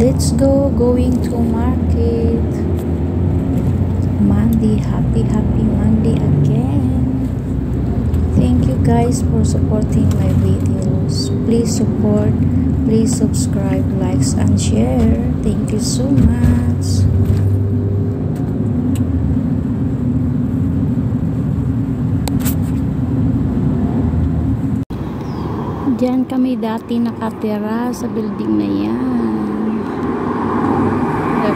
Let's go, going to market. Monday, happy Monday again. Thank you guys for supporting my videos. Please support, please subscribe, likes and share. Thank you so much. Diyan kami dati nakatira sa building na yan. The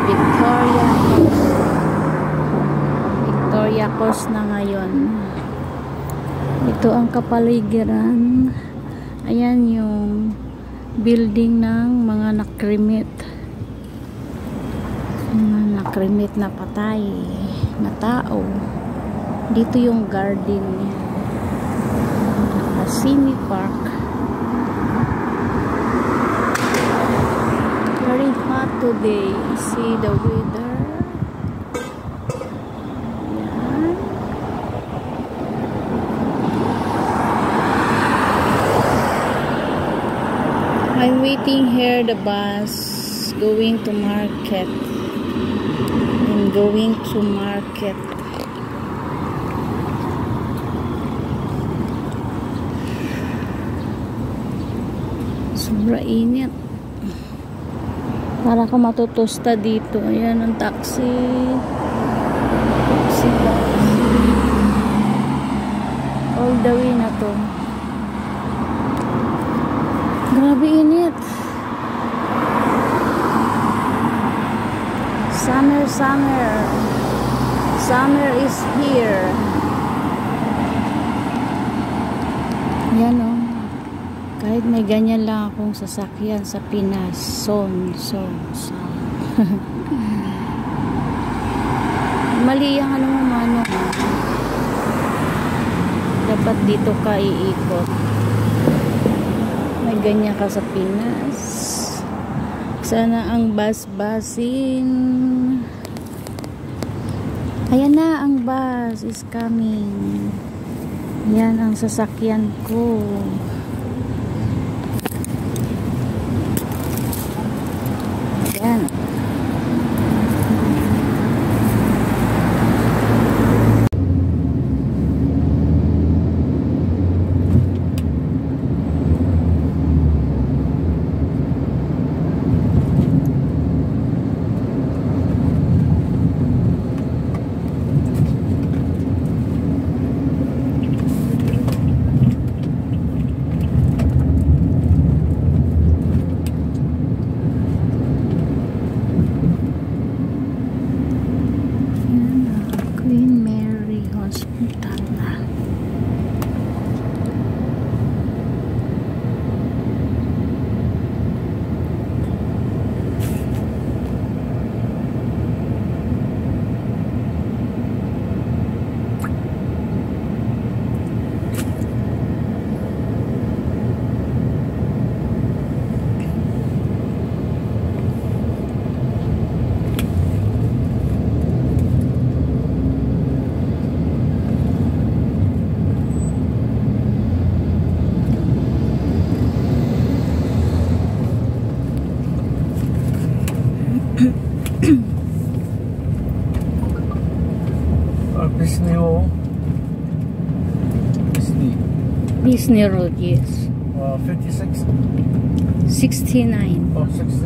Victoria Coast na ngayon. Ito ang kapaligiran. Ayan yung building ng mga nakrimit. Mga nakrimit na patay na tao. Dito yung garden niya. Simi Park. Very hot today. See the weather. Yan. I'm waiting here the bus going to market. I'm going to market. Sobra init. Para ka matutusta dito. Ayan ang taxi. Taxi bus. All the way na to. Grabe init. Summer. Summer is here. Ayan o. Kahit may ganyan lang akong sasakyan sa Pinas. Son. Mali yung ano mo mano. Dapat dito ka iikot. May ganyan ka sa Pinas. Sana ang bus-busin. Ayan na, ang bus is coming. Yan ang sasakyan ko. Yan. Disney Road, yes. 56? 69. Oh, 69.